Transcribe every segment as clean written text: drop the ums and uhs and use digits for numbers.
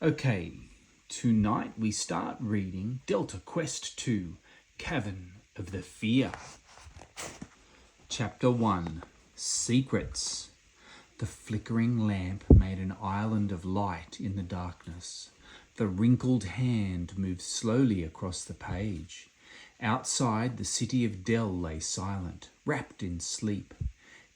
Okay, tonight we start reading Delta Quest 2, Cavern of the Fear. Chapter 1, Secrets. The flickering lamp made an island of light in the darkness. The wrinkled hand moved slowly across the page. Outside, the city of Del lay silent, wrapped in sleep.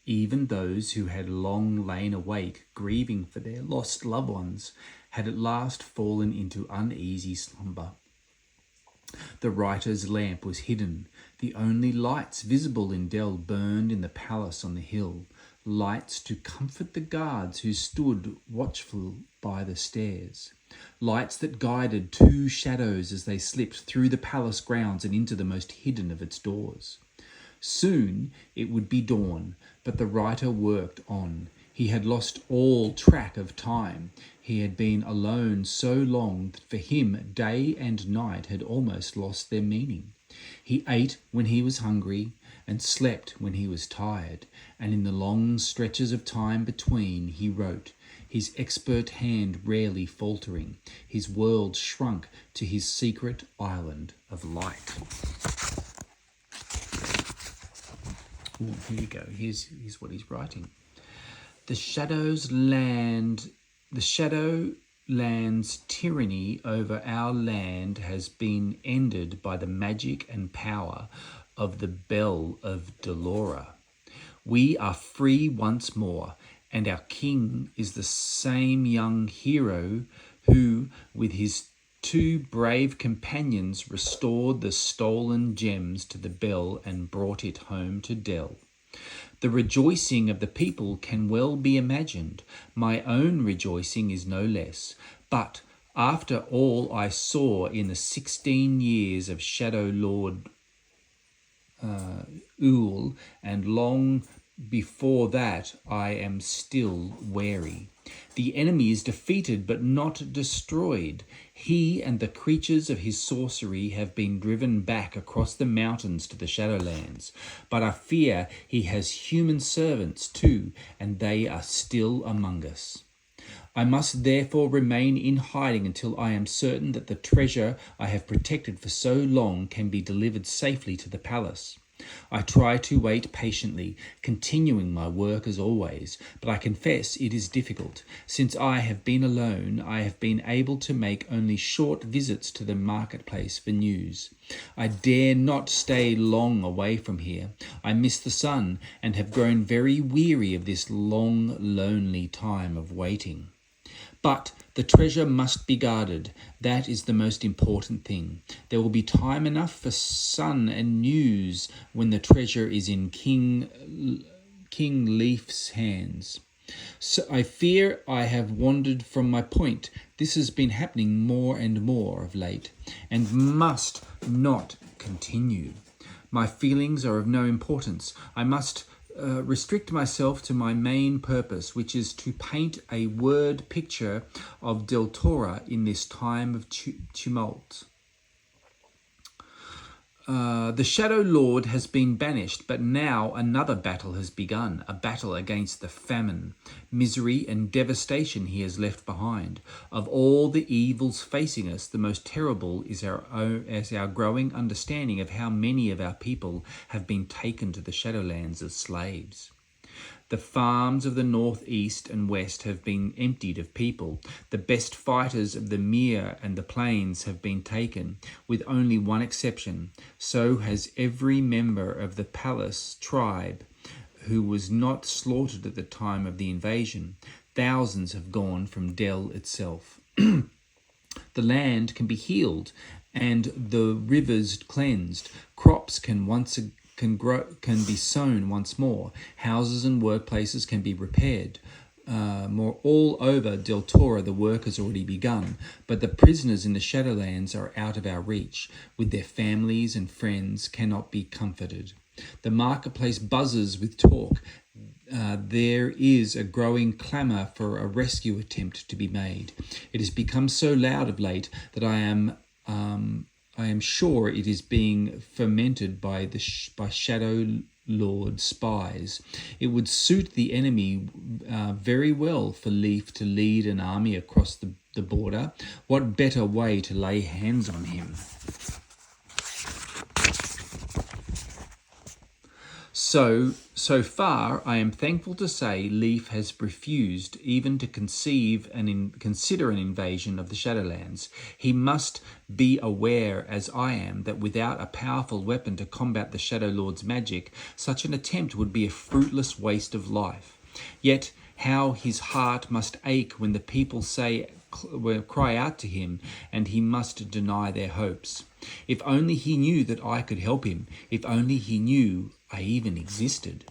Even those who had long lain awake, grieving for their lost loved ones, had at last fallen into uneasy slumber. The writer's lamp was hidden. The only lights visible in Del burned in the palace on the hill, lights to comfort the guards who stood watchful by the stairs, lights that guided two shadows as they slipped through the palace grounds and into the most hidden of its doors. Soon it would be dawn, but the writer worked on. He had lost all track of time. He had been alone so long that for him day and night had almost lost their meaning. He ate when he was hungry and slept when he was tired, and in the long stretches of time between he wrote, his expert hand rarely faltering. His world shrunk to his secret island of light. Ooh, here you go. Here's what he's writing. The Shadowlands' tyranny over our land has been ended by the magic and power of the Bell of Delora. We are free once more, and our king is the same young hero who, with his two brave companions, restored the stolen gems to the bell and brought it home to Del. The rejoicing of the people can well be imagined. My own rejoicing is no less. But after all I saw in the 16 years of Shadow Lord Uhl, and long before that, I am still wary. The enemy is defeated but not destroyed. He and the creatures of his sorcery have been driven back across the mountains to the Shadowlands. But I fear he has human servants too, and they are still among us. I must therefore remain in hiding until I am certain that the treasure I have protected for so long can be delivered safely to the palace. I try to wait patiently, continuing my work as always, but I confess it is difficult. Since I have been alone, I have been able to make only short visits to the marketplace for news. I dare not stay long away from here. I miss the sun and have grown very weary of this long, lonely time of waiting. But the treasure must be guarded. That is the most important thing. There will be time enough for sun and news when the treasure is in King Leaf's hands. So I fear I have wandered from my point. This has been happening more and more of late, and must not continue. My feelings are of no importance. I must restrict myself to my main purpose, which is to paint a word picture of Deltora in this time of tumult. The Shadow Lord has been banished, but now another battle has begun, a battle against the famine, misery and devastation he has left behind. Of all the evils facing us, the most terrible is our growing understanding of how many of our people have been taken to the Shadowlands as slaves. The farms of the northeast and west have been emptied of people. The best fighters of the Mere and the Plains have been taken, with only one exception. So has every member of the Palace tribe who was not slaughtered at the time of the invasion. Thousands have gone from Del itself. The land can be healed and the rivers cleansed. Crops can be sown once more. Houses and workplaces can be repaired. All over Deltora the work has already begun, but the prisoners in the Shadowlands are out of our reach. With their families and friends cannot be comforted. The marketplace buzzes with talk. There is a growing clamour for a rescue attempt to be made. It has become so loud of late that I am sure it is being fomented by Shadow Lord spies. It would suit the enemy very well for Leif to lead an army across the border. What better way to lay hands on him? So far, I am thankful to say Leif has refused even to consider an invasion of the Shadowlands. He must be aware, as I am, that without a powerful weapon to combat the Shadow Lord's magic, such an attempt would be a fruitless waste of life. Yet, how his heart must ache when the people cry out to him, and he must deny their hopes. If only he knew that I could help him. If only he knew I even existed.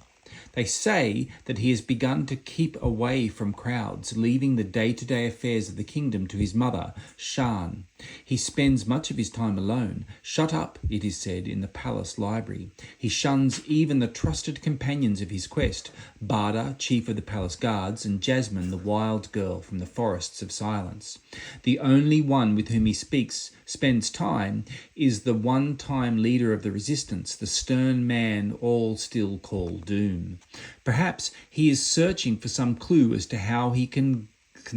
They say that he has begun to keep away from crowds, leaving the day-to-day affairs of the kingdom to his mother, Shan. He spends much of his time alone, shut up, it is said, in the palace library. He shuns even the trusted companions of his quest, Barda, chief of the palace guards, and Jasmine, the wild girl from the forests of silence. The only one with whom he spends time is the one-time leader of the resistance, the stern man all still call Doom. Perhaps he is searching for some clue as to how he can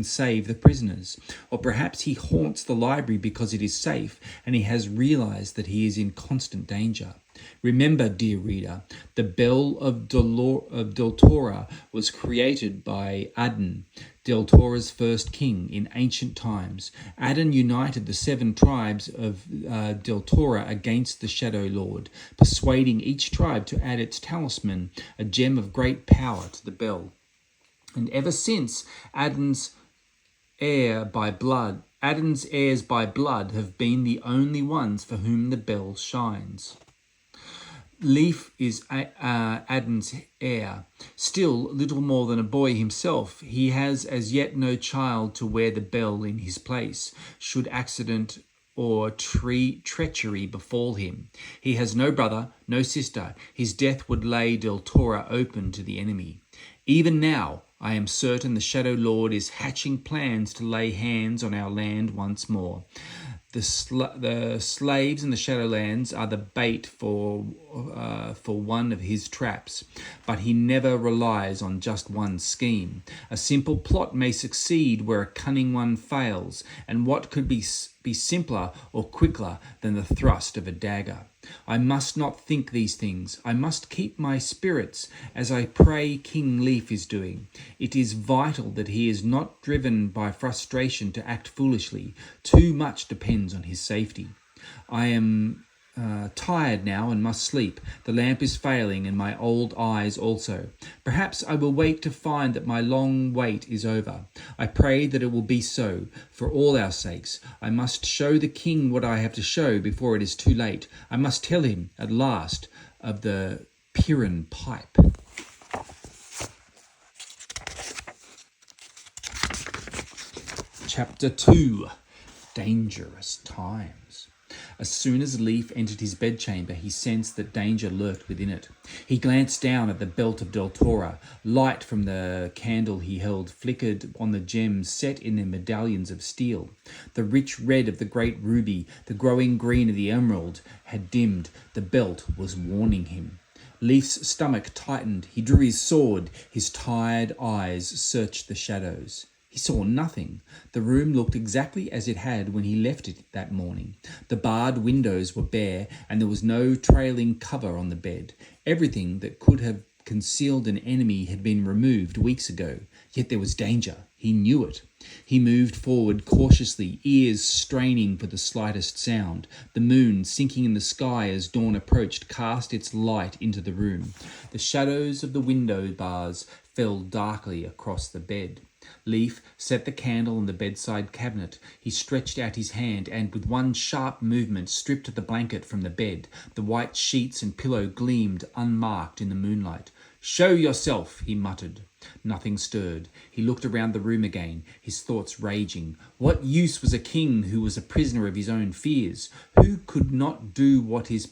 save the prisoners, or perhaps he haunts the library because it is safe and he has realized that he is in constant danger. Remember, dear reader, the Bell of Deltora was created by Adin, Deltora's first king, in ancient times. Adin united the 7 tribes of Deltora against the Shadow Lord, persuading each tribe to add its talisman, a gem of great power, to the bell. And ever since, Adin's heirs by blood have been the only ones for whom the bell shines. Leif is Adin's heir, still little more than a boy himself. He has as yet no child to wear the bell in his place, should accident or treachery befall him. He has no brother, no sister. His death would lay Deltora open to the enemy. Even now, I am certain the Shadow Lord is hatching plans to lay hands on our land once more. The slaves in the Shadowlands are the bait for one of his traps, but he never relies on just one scheme. A simple plot may succeed where a cunning one fails, and what could be simpler or quicker than the thrust of a dagger? I must not think these things. I must keep my spirits, as I pray King Leif is doing. It is vital that he is not driven by frustration to act foolishly. Too much depends on his safety. I am tired now and must sleep. The lamp is failing and my old eyes also. Perhaps I will wait to find that my long wait is over. I pray that it will be so, for all our sakes. I must show the king what I have to show before it is too late. I must tell him, at last, of the Piran pipe. Chapter 2. Dangerous Times. As soon as Leif entered his bedchamber, he sensed that danger lurked within it. He glanced down at the belt of Deltora. Light from the candle he held flickered on the gems set in their medallions of steel. The rich red of the great ruby, the growing green of the emerald, had dimmed. The belt was warning him. Leif's stomach tightened. He drew his sword. His tired eyes searched the shadows. He saw nothing. The room looked exactly as it had when he left it that morning. The barred windows were bare, and there was no trailing cover on the bed. Everything that could have concealed an enemy had been removed weeks ago. Yet there was danger. He knew it. He moved forward cautiously, ears straining for the slightest sound. The moon, sinking in the sky as dawn approached, cast its light into the room. The shadows of the window bars fell darkly across the bed. Leif set the candle on the bedside cabinet. He stretched out his hand and, with one sharp movement, stripped the blanket from the bed. The white sheets and pillow gleamed unmarked in the moonlight. "Show yourself," he muttered. Nothing stirred. He looked around the room again, his thoughts raging. What use was a king who was a prisoner of his own fears? Who could not do what his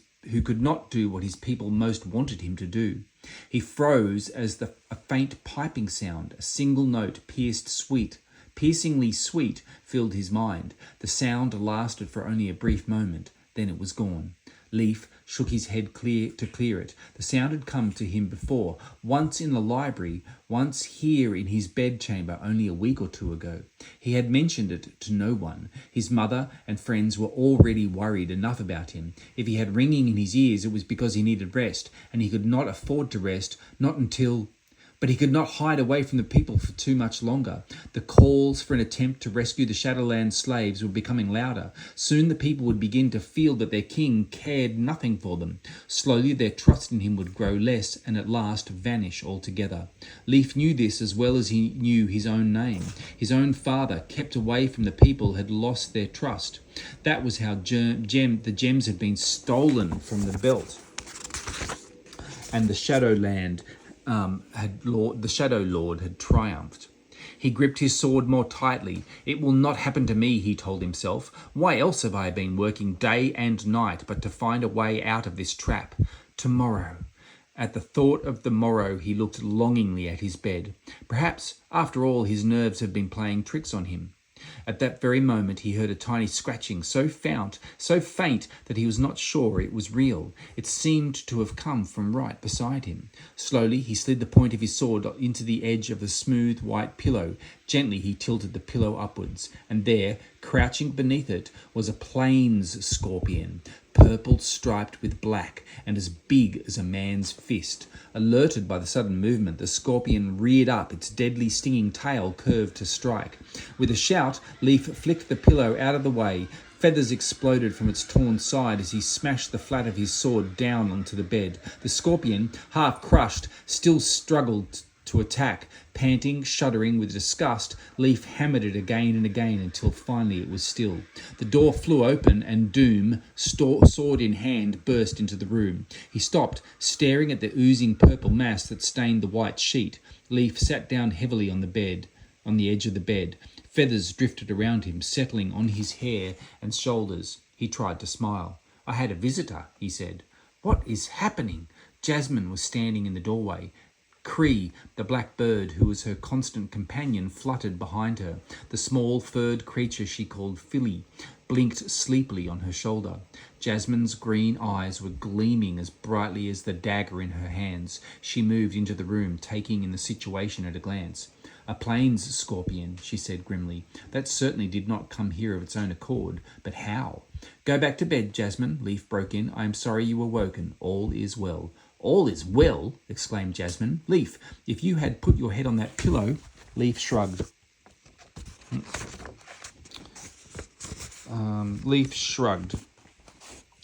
people most wanted him to do? He froze as a faint piping sound, a single note, piercingly sweet, filled his mind. The sound lasted for only a brief moment. Then it was gone. Leaf shook his head to clear it. The sound had come to him before, once in the library, once here in his bedchamber only a week or two ago. He had mentioned it to no one. His mother and friends were already worried enough about him. If he had ringing in his ears, it was because he needed rest, and he could not afford to rest, not until... But he could not hide away from the people for too much longer. The calls for an attempt to rescue the Shadowlands slaves were becoming louder. Soon the people would begin to feel that their king cared nothing for them. Slowly their trust in him would grow less and at last vanish altogether. Leaf knew this as well as he knew his own name. His own father, kept away from the people, had lost their trust. That was how the gems had been stolen from the belt. And the Shadowland the Shadow Lord had triumphed. He gripped his sword more tightly. It will not happen to me, he told himself. Why else have I been working day and night but to find a way out of this trap? Tomorrow. At the thought of the morrow, he looked longingly at his bed. Perhaps, after all, his nerves had been playing tricks on him. At that very moment he heard a tiny scratching, so faint that he was not sure it was real. It seemed to have come from right beside him. Slowly he slid the point of his sword into the edge of the smooth white pillow. Gently he tilted the pillow upwards, and there, crouching beneath it, was a plains scorpion, purple striped with black and as big as a man's fist. Alerted by the sudden movement, the scorpion reared up, its deadly stinging tail curved to strike. With a shout, Leaf flicked the pillow out of the way. Feathers exploded from its torn side as he smashed the flat of his sword down onto the bed. The scorpion, half crushed, still struggled to attack. Panting, shuddering with disgust, Leaf hammered it again and again until finally it was still. The door flew open and Doom, sword in hand, burst into the room. He stopped, staring at the oozing purple mass that stained the white sheet. Leaf sat down heavily on the edge of the bed. Feathers drifted around him, settling on his hair and shoulders. He tried to smile. "I had a visitor," he said. "What is happening?" Jasmine was standing in the doorway. Cree, the black bird who was her constant companion, fluttered behind her. The small furred creature she called Philly blinked sleepily on her shoulder. Jasmine's green eyes were gleaming as brightly as the dagger in her hands. She moved into the room, taking in the situation at a glance. "A plains scorpion," she said grimly. "That certainly did not come here of its own accord. But how?" "Go back to bed, Jasmine," Leaf broke in. "I am sorry you were woken. All is well." "All is well?" exclaimed Jasmine. "Leaf, if you had put your head on that pillow..." Leaf shrugged.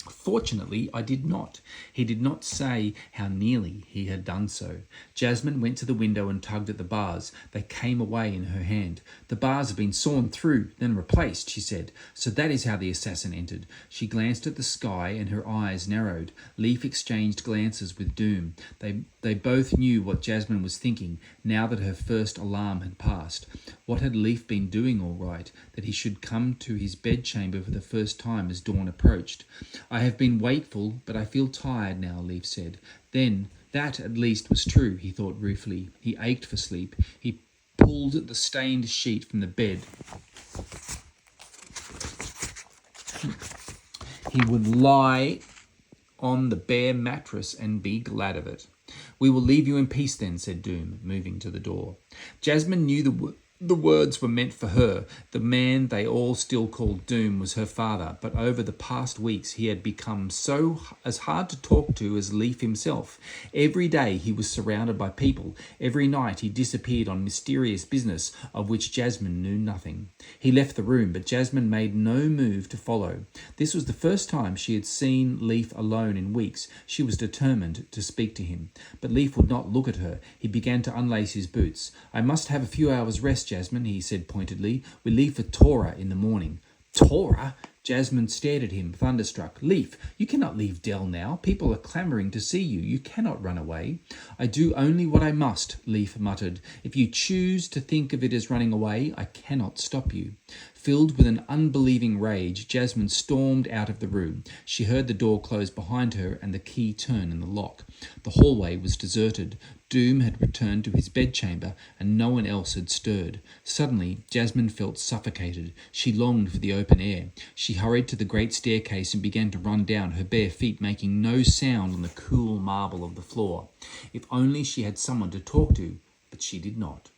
Fortunately, I did not. He did not say how nearly he had done so. Jasmine went to the window and tugged at the bars. They came away in her hand. "The bars have been sawn through, then replaced," she said. "So that is how the assassin entered." She glanced at the sky and her eyes narrowed. Leaf exchanged glances with Doom. They both knew what Jasmine was thinking, now that her first alarm had passed. What had Leaf been doing all right, that he should come to his bedchamber for the first time as dawn approached? "I have been wakeful, but I feel tired now," Leaf said. Then, that at least was true, he thought ruefully. He ached for sleep. He pulled the stained sheet from the bed. He would lie on the bare mattress and be glad of it. "We will leave you in peace then," said Doom, moving to the door. Jasmine knew the words were meant for her. The man they all still called Doom was her father, but over the past weeks he had become as hard to talk to as Leaf himself. Every day he was surrounded by people. Every night he disappeared on mysterious business of which Jasmine knew nothing. He left the room, but Jasmine made no move to follow. This was the first time she had seen Leaf alone in weeks. She was determined to speak to him. But Leaf would not look at her. He began to unlace his boots. "I must have a few hours' rest, Jasmine," he said pointedly. "We leave for Tora in the morning." "Tora?" Jasmine stared at him, thunderstruck. "Leaf, you cannot leave Dell now. People are clamouring to see you. You cannot run away." "I do only what I must," Leaf muttered. "If you choose to think of it as running away, I cannot stop you." Filled with an unbelieving rage, Jasmine stormed out of the room. She heard the door close behind her and the key turn in the lock. The hallway was deserted. Doom had returned to his bedchamber and no one else had stirred. Suddenly, Jasmine felt suffocated. She longed for the open air. She hurried to the great staircase and began to run down, her bare feet making no sound on the cool marble of the floor. If only she had someone to talk to, but she did not.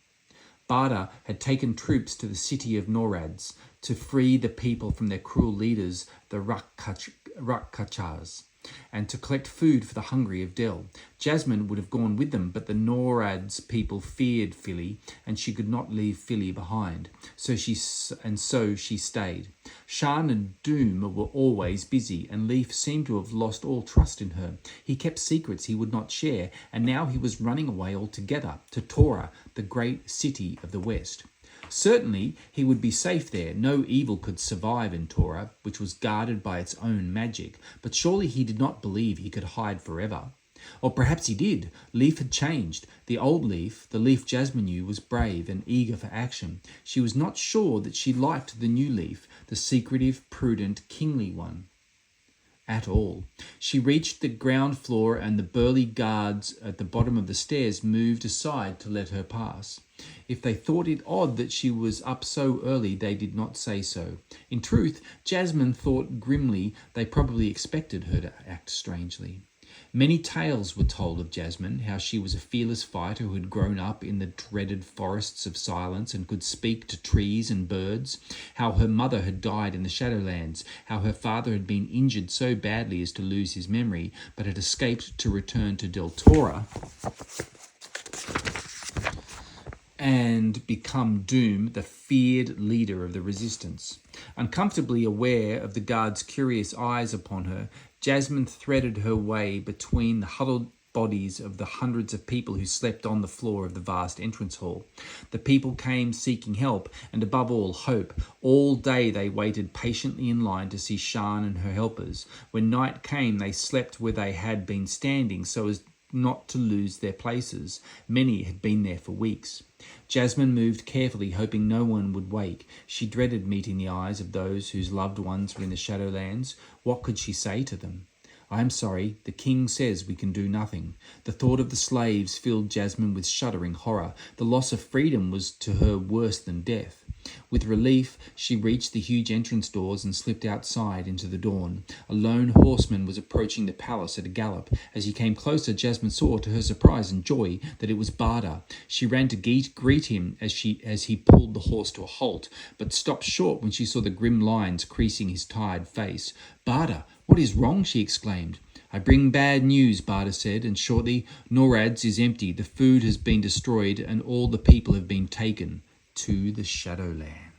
Barda had taken troops to the city of Norads to free the people from their cruel leaders, the Rakachas, and to collect food for the hungry of Del. Jasmine would have gone with them, but the Norads people feared Philly, and she could not leave Philly behind. So she stayed. Shan and Doom were always busy, and Leaf seemed to have lost all trust in her. He kept secrets he would not share, and now he was running away altogether to Tora, the great city of the West. Certainly, he would be safe there. No evil could survive in Tora, which was guarded by its own magic. But surely he did not believe he could hide forever. Or perhaps he did. Leaf had changed. The old Leaf, the Leaf Jasmine knew, was brave and eager for action. She was not sure that she liked the new Leaf, the secretive, prudent, kingly one, at all. She reached the ground floor and the burly guards at the bottom of the stairs moved aside to let her pass. If they thought it odd that she was up so early, they did not say so. In truth, Jasmine thought grimly they probably expected her to act strangely. Many tales were told of Jasmine, how she was a fearless fighter who had grown up in the dreaded forests of silence and could speak to trees and birds, how her mother had died in the Shadowlands, how her father had been injured so badly as to lose his memory, but had escaped to return to Deltora and become Doom, the feared leader of the resistance. Uncomfortably aware of the guards' curious eyes upon her, Jasmine threaded her way between the huddled bodies of the hundreds of people who slept on the floor of the vast entrance hall. The people came seeking help and, above all, hope. All day they waited patiently in line to see Shan and her helpers. When night came, they slept where they had been standing so as not to lose their places. Many had been there for weeks. Jasmine moved carefully, hoping no one would wake. She dreaded meeting the eyes of those whose loved ones were in the Shadowlands. What could she say to them? "I am sorry, the king says we can do nothing." The thought of the slaves filled Jasmine with shuddering horror. The loss of freedom was to her worse than death. With relief, she reached the huge entrance doors and slipped outside into the dawn. A lone horseman was approaching the palace at a gallop. As he came closer, Jasmine saw, to her surprise and joy, that it was Barda. She ran to greet him as he pulled the horse to a halt, but stopped short when she saw the grim lines creasing his tired face. "Barda, what is wrong?" she exclaimed. "I bring bad news," Barda said, and shortly, "Norads is empty, the food has been destroyed, and all the people have been taken to the Shadowlands."